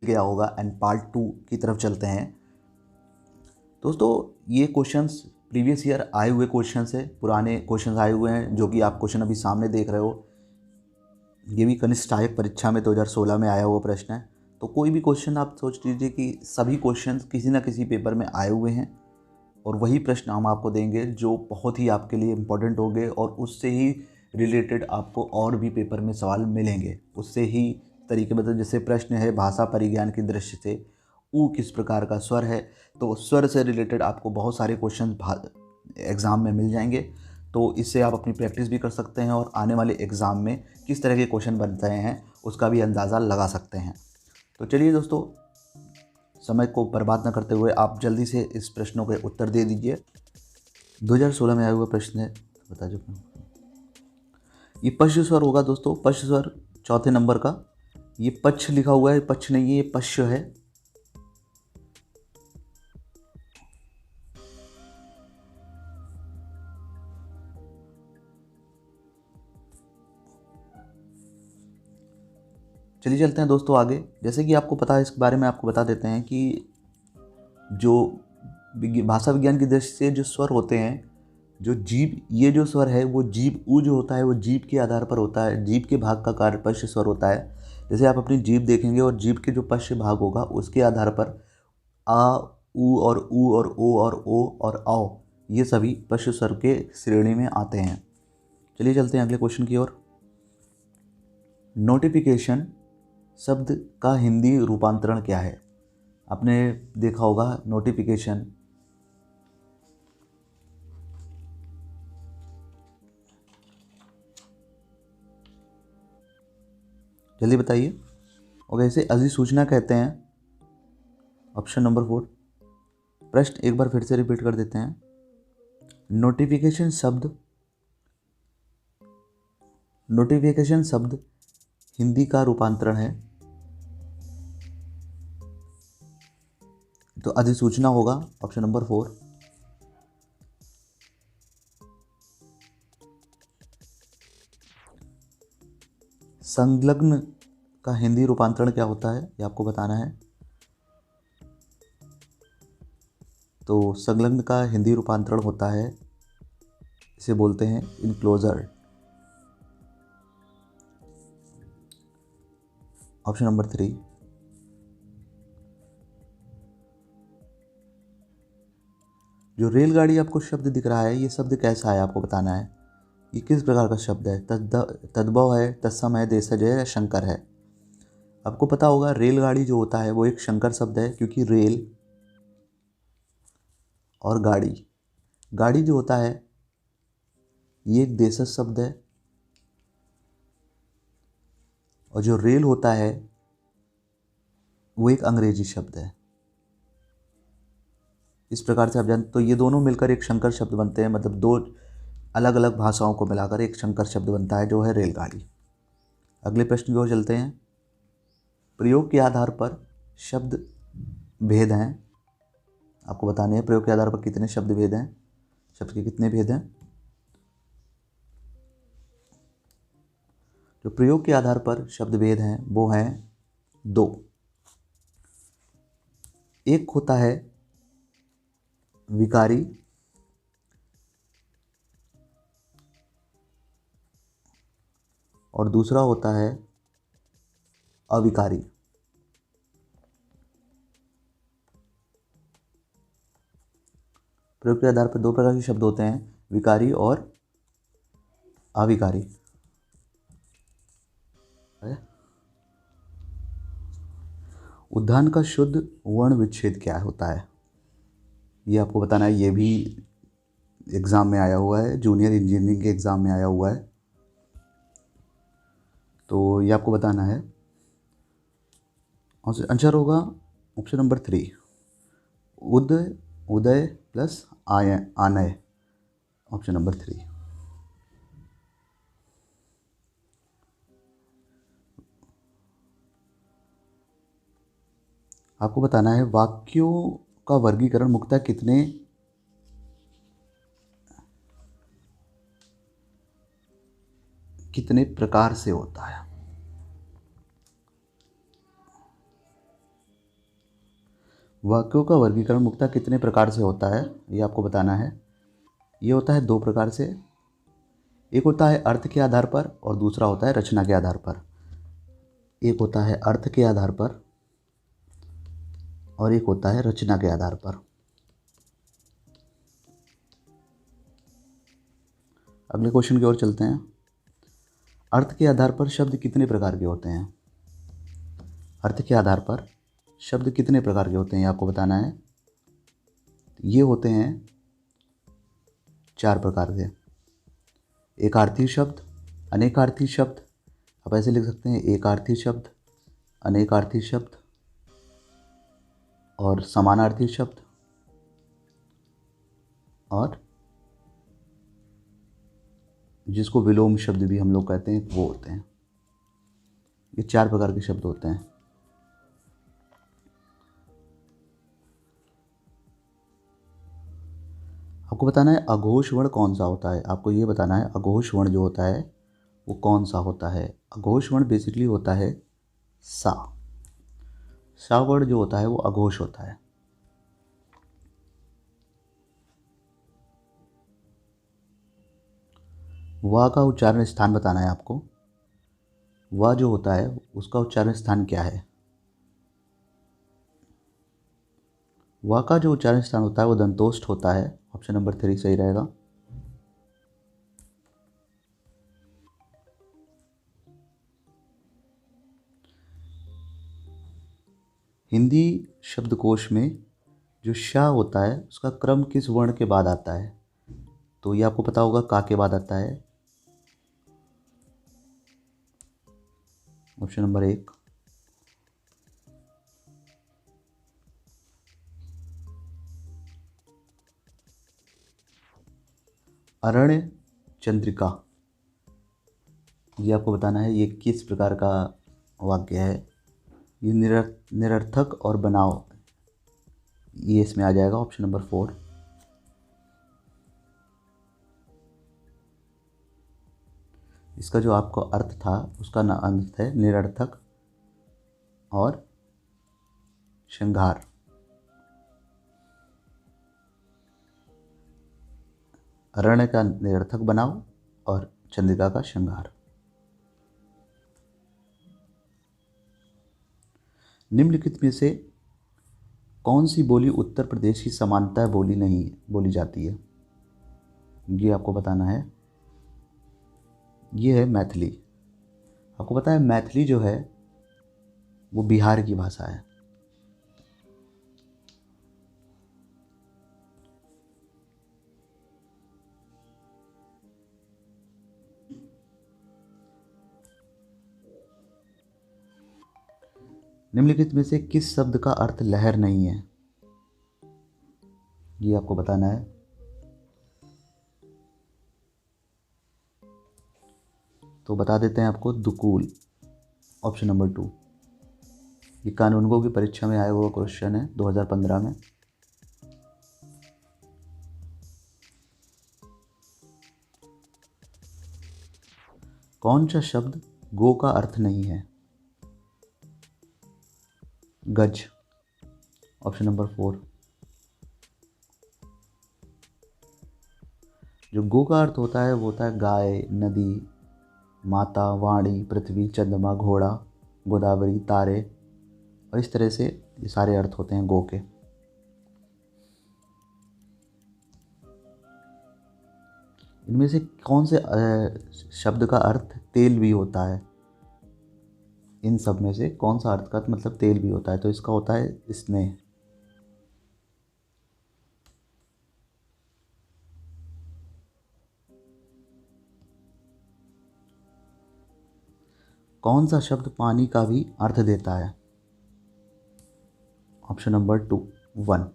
गया होगा and part 2 की तरफ चलते हैं। दोस्तों ये क्वेश्चंस प्रीवियस ईयर आए हुए क्वेश्चंस है, पुराने क्वेश्चंस आए हुए हैं जो कि आप क्वेश्चन अभी सामने देख रहे हो। ये भी कनिष्ठ सहायक परीक्षा में 2016 में आया हुआ प्रश्न है। तो कोई भी क्वेश्चन आप सोच लीजिए कि सभी क्वेश्चंस किसी ना किसी पेपर में आए हुए हैं और वही प्रश्न हम आपको देंगे जो बहुत ही आपके लिए इम्पोर्टेंट होंगे और उससे ही रिलेटेड आपको और भी पेपर में सवाल मिलेंगे। उससे ही तरीके मतलब जैसे प्रश्न है भाषा परिज्ञान की दृष्टि से ऊ किस प्रकार का स्वर है, तो स्वर से रिलेटेड आपको बहुत सारे क्वेश्चन एग्ज़ाम में मिल जाएंगे। तो इससे आप अपनी प्रैक्टिस भी कर सकते हैं और आने वाले एग्ज़ाम में किस तरह के क्वेश्चन बन रहे हैं उसका भी अंदाज़ा लगा सकते हैं। तो चलिए दोस्तों, समय को बर्बाद न करते हुए आप जल्दी से इस प्रश्नों के उत्तर दे दीजिए। 2016 में आया हुआ प्रश्न है, बता जो ये पश्च स्वर होगा दोस्तों। पश्च स्वर चौथे नंबर का, ये पक्ष लिखा हुआ है, पक्ष नहीं है, ये पश्च है। चलिए चलते हैं दोस्तों आगे। जैसे कि आपको पता है, इसके बारे में आपको बता देते हैं कि जो भाषा विज्ञान की दृष्टि से जो स्वर होते हैं, जो जीभ, ये जो स्वर है वो जीभ ऊ जो होता है वो जीभ के आधार पर होता है। जीभ के भाग का कार्य पश्च स्वर होता है। जैसे आप अपनी जीभ देखेंगे और जीभ के जो पश्च भाग होगा उसके आधार पर आ, ऊ और ओ और औ ये सभी पश्च स्वर के श्रेणी में आते हैं। चलिए चलते हैं अगले क्वेश्चन की ओर। नोटिफिकेशन शब्द का हिंदी रूपांतरण क्या है? आपने देखा होगा नोटिफिकेशन, जल्दी बताइए। और वैसे अधिसूचना कहते हैं, ऑप्शन नंबर 4। प्रश्न एक बार फिर से रिपीट कर देते हैं। नोटिफिकेशन शब्द हिंदी का रूपांतरण है, तो अधिसूचना होगा ऑप्शन नंबर 4। संलग्न का हिंदी रूपांतरण क्या होता है ये आपको बताना है। तो संलग्न का हिंदी रूपांतरण होता है, इसे बोलते हैं इनक्लोजर। Option number 3। जो रेलगाड़ी आपको शब्द दिख रहा है, ये शब्द कैसा है आपको बताना है। ये किस प्रकार का शब्द है? तद्भव है, तत्सम है, देशज है या शंकर है? आपको पता होगा रेलगाड़ी जो होता है वो एक शंकर शब्द है, क्योंकि रेल और गाड़ी, गाड़ी जो होता है ये एक देशज शब्द है और जो रेल होता है वो एक अंग्रेजी शब्द है। इस प्रकार से आप जानते, तो ये दोनों मिलकर एक शंकर शब्द बनते हैं, मतलब दो अलग अलग भाषाओं को मिलाकर एक शंकर शब्द बनता है जो है रेलगाड़ी। अगले प्रश्न की ओर चलते हैं। प्रयोग के आधार पर शब्द भेद हैं, आपको बताने हैं प्रयोग के आधार पर कितने शब्द भेद हैं, शब्द के कितने भेद हैं। जो प्रयोग के आधार पर शब्द भेद हैं वो हैं 2। एक होता है विकारी और दूसरा होता है अविकारी। प्रयोग के आधार पर 2 प्रकार के शब्द होते हैं, विकारी और अविकारी। उद्यान का शुद्ध वर्ण विच्छेद क्या होता है, ये आपको बताना है। ये भी एग्ज़ाम में आया हुआ है, जूनियर इंजीनियरिंग के एग्ज़ाम में आया हुआ है, तो ये आपको बताना है। आंसर होगा ऑप्शन नंबर 3, उदय प्लस आनय, ऑप्शन नंबर 3। आपको बताना है वाक्यों का वर्गीकरण मुख्यतः कितने प्रकार से होता है। वाक्यों का वर्गीकरण मुख्यतः कितने प्रकार से होता है, ये आपको बताना है। ये होता है दो प्रकार से। एक होता है अर्थ के आधार पर और दूसरा होता है रचना के आधार पर। एक होता है अर्थ के आधार पर और एक होता है रचना के आधार पर। अगले क्वेश्चन की ओर चलते हैं। अर्थ के आधार पर शब्द कितने प्रकार के होते हैं? अर्थ के आधार पर शब्द कितने प्रकार के होते हैं, ये आपको बताना है। ये होते हैं 4 प्रकार के। एकार्थी शब्द, अनेकार्थी शब्द, आप ऐसे लिख सकते हैं एकार्थी शब्द, अनेकार्थी शब्द और समानार्थी शब्द और जिसको विलोम शब्द भी हम लोग कहते हैं वो होते हैं। ये 4 प्रकार के शब्द होते हैं। आपको बताना है अघोष वर्ण कौन सा होता है। आपको ये बताना है अघोष वर्ण जो होता है वो कौन सा होता है। अघोष वर्ण बेसिकली होता है सा। सा वर्ण जो होता है वो अघोष होता है। वा का उच्चारण स्थान बताना है आपको। वा जो होता है उसका उच्चारण स्थान क्या है? वा का जो उच्चारण स्थान होता है वो दंतोष्ठ होता है। ऑप्शन नंबर 3 सही रहेगा। हिंदी शब्दकोश में जो शा होता है उसका क्रम किस वर्ण के बाद आता है? तो ये आपको पता होगा, का के बाद आता है। ऑप्शन नंबर 1 अरण्य चंद्रिका। ये आपको बताना है ये किस प्रकार का वाक्य है। ये निरर्थक और बनाव, ये इसमें आ जाएगा। Option number 4। इसका जो आपको अर्थ था उसका ना अर्थ है निरर्थक और श्रृंगार। अरण्य का निरर्थक बनाव और चंद्रिका का श्रृंगार। निम्नलिखित में से कौन सी बोली उत्तर प्रदेश की समानता बोली नहीं बोली जाती है? ये आपको बताना है। ये है मैथिली। आपको पता है मैथिली जो है वो बिहार की भाषा है। निम्नलिखित में से किस शब्द का अर्थ लहर नहीं है? ये आपको बताना है। तो बता देते हैं आपको, दुकूल। Option number 2। ये कानूनगो की परीक्षा में आया हुआ क्वेश्चन है 2015 में। कौन सा शब्द गो का अर्थ नहीं है? गज। Option number 4। जो गो का अर्थ होता है वो होता है गाय, नदी, माता, वाणी, पृथ्वी, चंद्रमा, घोड़ा, गोदावरी, तारे, और इस तरह से ये सारे अर्थ होते हैं गो के। इनमें से कौन से शब्द का अर्थ तेल भी होता है? इन सब में से कौन सा अर्थ का मतलब तेल भी होता है? तो इसका होता है स्नेह। कौन सा शब्द पानी का भी अर्थ देता है? Option number 2 1।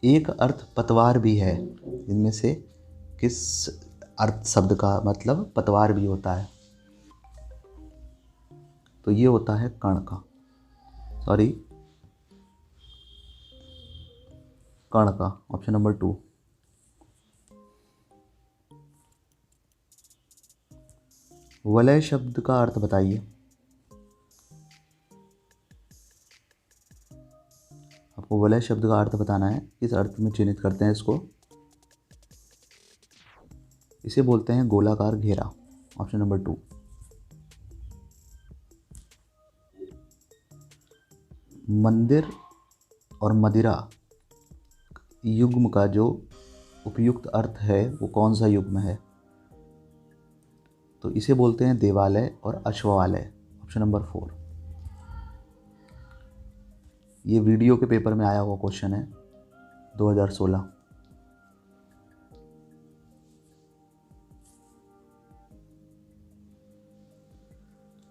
एक अर्थ पतवार भी है। इनमें से किस अर्थ शब्द का मतलब पतवार भी होता है? तो ये होता है कण का, सॉरी कण का। Option number 2। वलय शब्द का अर्थ बताइए। आपको वलय शब्द का अर्थ बताना है, किस अर्थ में चिन्हित करते हैं इसको। इसे बोलते हैं गोलाकार घेरा। Option number 2। मंदिर और मदिरा युग्म का जो उपयुक्त अर्थ है वो कौन सा युग्म है? तो इसे बोलते हैं देवालय और अश्वालय। Option number 4। ये वीडियो के पेपर में आया हुआ क्वेश्चन है 2016।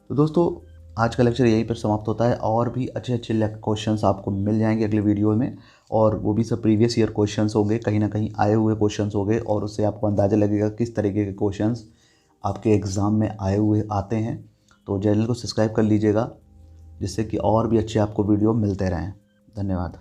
तो दोस्तों आज का लेक्चर यहीं पर समाप्त होता है। और भी अच्छे अच्छे क्वेश्चंस आपको मिल जाएंगे अगले वीडियो में, और वो भी सब प्रीवियस ईयर क्वेश्चंस होंगे, कहीं ना कहीं आए हुए क्वेश्चंस होंगे, और उससे आपको अंदाज़ा लगेगा किस तरीके के क्वेश्चंस आपके एग्ज़ाम में आते हैं। तो चैनल को सब्सक्राइब कर लीजिएगा, जिससे कि और भी अच्छे आपको वीडियो मिलते रहें। धन्यवाद।